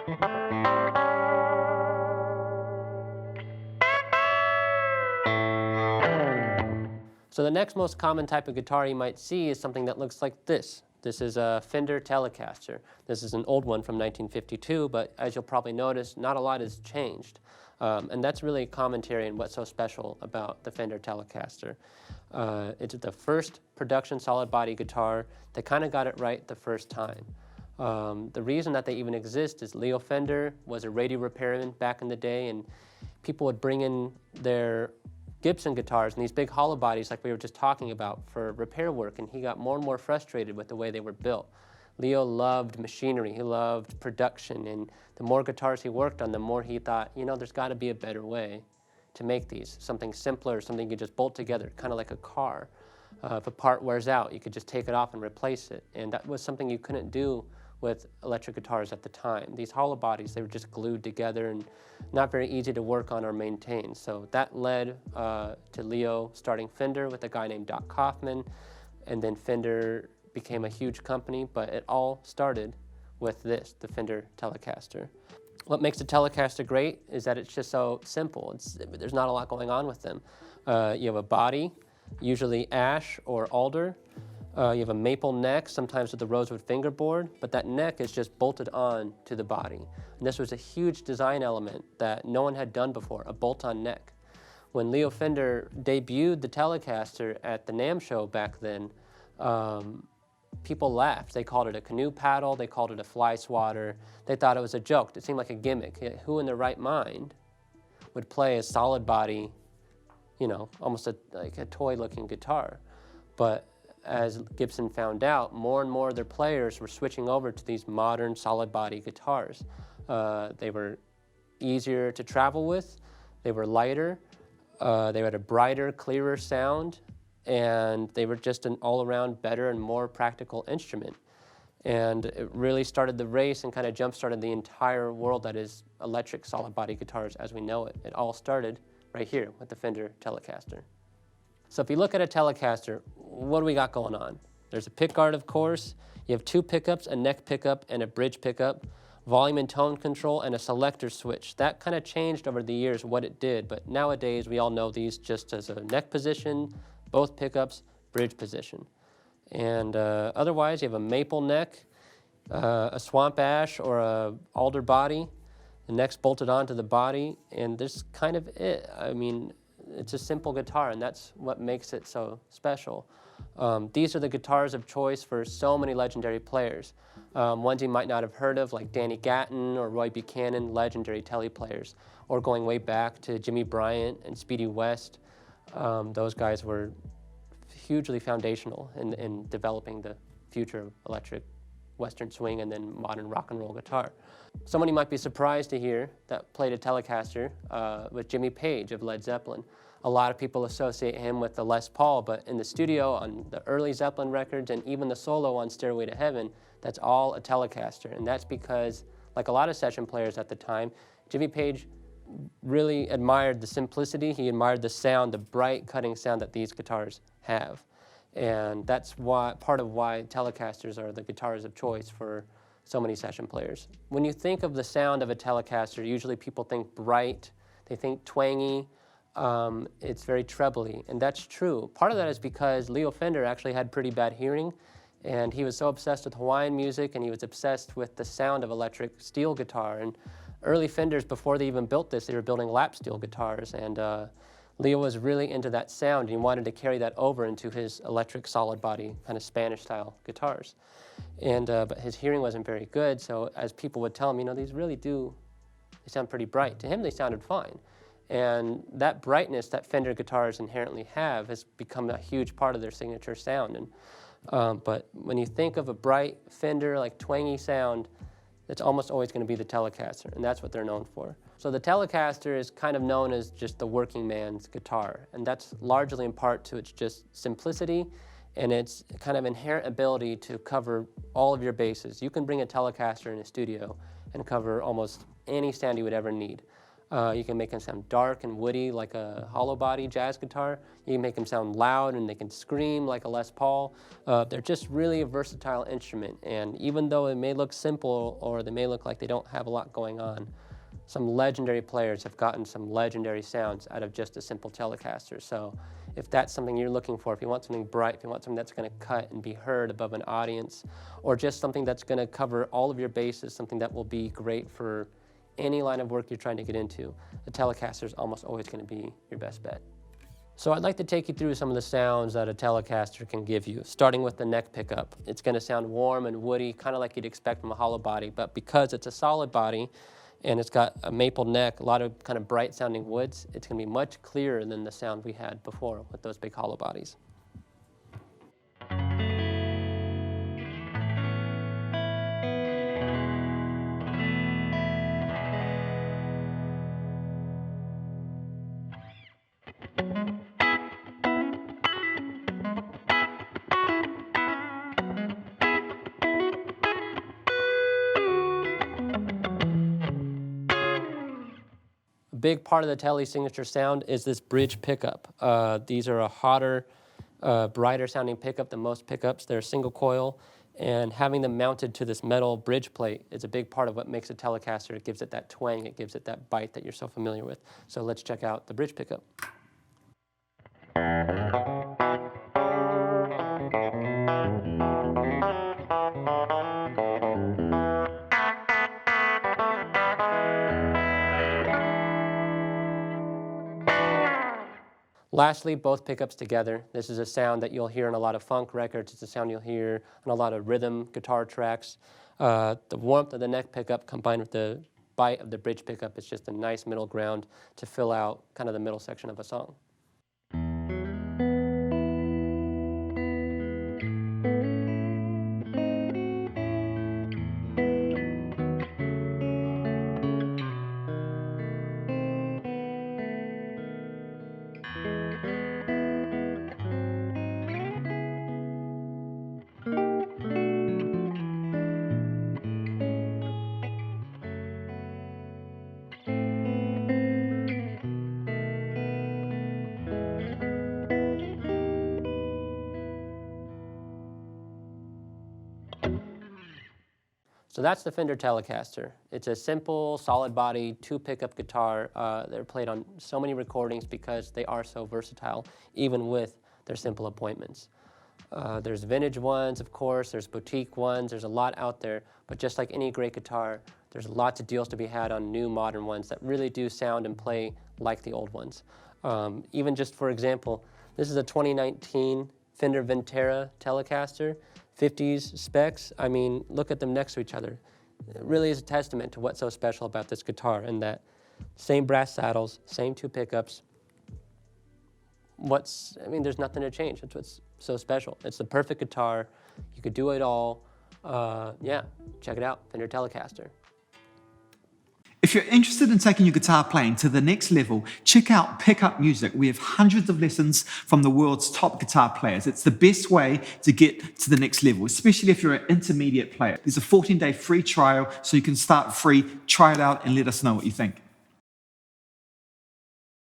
So the next most common type of guitar you might see is something that looks like this. This is a Fender Telecaster. This is an old one from 1952, but as you'll probably notice, not a lot has changed. And that's really a commentary on what's so special about the Fender Telecaster. It's the first production solid body guitar that kind of got it right the first time. The reason that they even exist is Leo Fender was a radio repairman back in the day, and people would bring in their Gibson guitars and these big hollow bodies like we were just talking about for repair work, and he got more and more frustrated with the way they were built. Leo loved machinery, he loved production, and the more guitars he worked on, the more he thought, you know, there's got to be a better way to make these, something simpler, something you could just bolt together, kind of like a car. If a part wears out, you could just take it off and replace it, and that was something you couldn't do with electric guitars at the time. These hollow bodies, they were just glued together and not very easy to work on or maintain. So that led to Leo starting Fender with a guy named Doc Kaufman, and then Fender became a huge company, but it all started with this, the Fender Telecaster. What makes the Telecaster great is that it's just so simple. There's not a lot going on with them. You have a body, usually ash or alder. You have a maple neck, sometimes with a rosewood fingerboard, but that neck is just bolted on to the body. And this was a huge design element that no one had done before, a bolt-on neck. When Leo Fender debuted the Telecaster at the NAMM show back then, people laughed. They called it a canoe paddle, they called it a fly swatter. They thought it was a joke. It seemed like a gimmick. Who in their right mind would play a solid body, you know, almost like a toy-looking guitar? But as Gibson found out, more and more of their players were switching over to these modern solid body guitars. They were easier to travel with, they were lighter, they had a brighter, clearer sound, and they were just an all-around better and more practical instrument. And it really started the race and kind of jump-started the entire world that is electric solid body guitars as we know it. It all started right here with the Fender Telecaster. So if you look at a Telecaster, what do we got going on? There's a pickguard, of course. You have two pickups, a neck pickup and a bridge pickup, volume and tone control, and a selector switch. That kind of changed over the years what it did, but nowadays we all know these just as a neck position, both pickups, bridge position. And otherwise, you have a maple neck, a swamp ash or a alder body. The neck's bolted onto the body, and this kind of it. I mean, it's a simple guitar, and that's what makes it so special. These are the guitars of choice for so many legendary players. Ones you might not have heard of, like Danny Gatton or Roy Buchanan, legendary TELE players, or going way back to Jimmy Bryant and Speedy West. Those guys were hugely foundational in developing the future of electric Western swing and then modern rock and roll guitar. Someone you might be surprised to hear that played a Telecaster was Jimmy Page of Led Zeppelin. A lot of people associate him with the Les Paul, but in the studio on the early Zeppelin records and even the solo on Stairway to Heaven, that's all a Telecaster. And that's because, like a lot of session players at the time, Jimmy Page really admired the simplicity, he admired the sound, the bright cutting sound that these guitars have. And that's why, part of why Telecasters are the guitars of choice for so many session players. When you think of the sound of a Telecaster, usually people think bright, they think twangy, it's very trebly, and that's true. Part of that is because Leo Fender actually had pretty bad hearing, and he was so obsessed with Hawaiian music, and he was obsessed with the sound of electric steel guitar. And early Fenders, before they even built this, they were building lap steel guitars, and Leo was really into that sound, and he wanted to carry that over into his electric solid body, kind of Spanish-style guitars. And but his hearing wasn't very good, so as people would tell him, you know, these really do, they sound pretty bright. To him, they sounded fine. And that brightness that Fender guitars inherently have has become a huge part of their signature sound. And but when you think of a bright Fender, like twangy sound, it's almost always going to be the Telecaster, and that's what they're known for. So the Telecaster is kind of known as just the working man's guitar, and that's largely in part to its just simplicity and its kind of inherent ability to cover all of your bases. You can bring a Telecaster in a studio and cover almost any sound you would ever need. You can make them sound dark and woody like a hollow body jazz guitar. You can make them sound loud and they can scream like a Les Paul. They're just really a versatile instrument, and even though it may look simple or they may look like they don't have a lot going on, some legendary players have gotten some legendary sounds out of just a simple Telecaster. So if that's something you're looking for, if you want something bright, if you want something that's going to cut and be heard above an audience, or just something that's going to cover all of your bases, something that will be great for any line of work you're trying to get into, a Telecaster is almost always going to be your best bet. So I'd like to take you through some of the sounds that a Telecaster can give you, starting with the neck pickup. It's going to sound warm and woody, kind of like you'd expect from a hollow body, but because it's a solid body and it's got a maple neck, a lot of kind of bright sounding woods, it's going to be much clearer than the sound we had before with those big hollow bodies. A big part of the Tele signature sound is this bridge pickup. These are a hotter, brighter sounding pickup than most pickups. They're single coil, and having them mounted to this metal bridge plate is a big part of what makes a Telecaster. It gives it that twang, it gives it that bite that you're so familiar with. So let's check out the bridge pickup. Lastly, both pickups together. This is a sound that you'll hear in a lot of funk records. It's a sound you'll hear on a lot of rhythm guitar tracks. The warmth of the neck pickup combined with the bite of the bridge pickup is just a nice middle ground to fill out kind of the middle section of a song. So that's the Fender Telecaster. It's a simple, solid body, 2-pickup guitar. They're played on so many recordings because they are so versatile, even with their simple appointments. There's vintage ones, of course, there's boutique ones, there's a lot out there, but just like any great guitar, there's lots of deals to be had on new modern ones that really do sound and play like the old ones. Even just for example, this is a 2019 Fender Ventera Telecaster. 50s specs, I mean, look at them next to each other. It really is a testament to what's so special about this guitar, and that same brass saddles, same 2 pickups. I mean, there's nothing to change. That's what's so special. It's the perfect guitar. You could do it all. Yeah, check it out, Fender Telecaster. If you're interested in taking your guitar playing to the next level, check out Pickup Music. We have hundreds of lessons from the world's top guitar players. It's the best way to get to the next level, especially if you're an intermediate player. There's a 14-day free trial, so you can start free, try it out, and let us know what you think.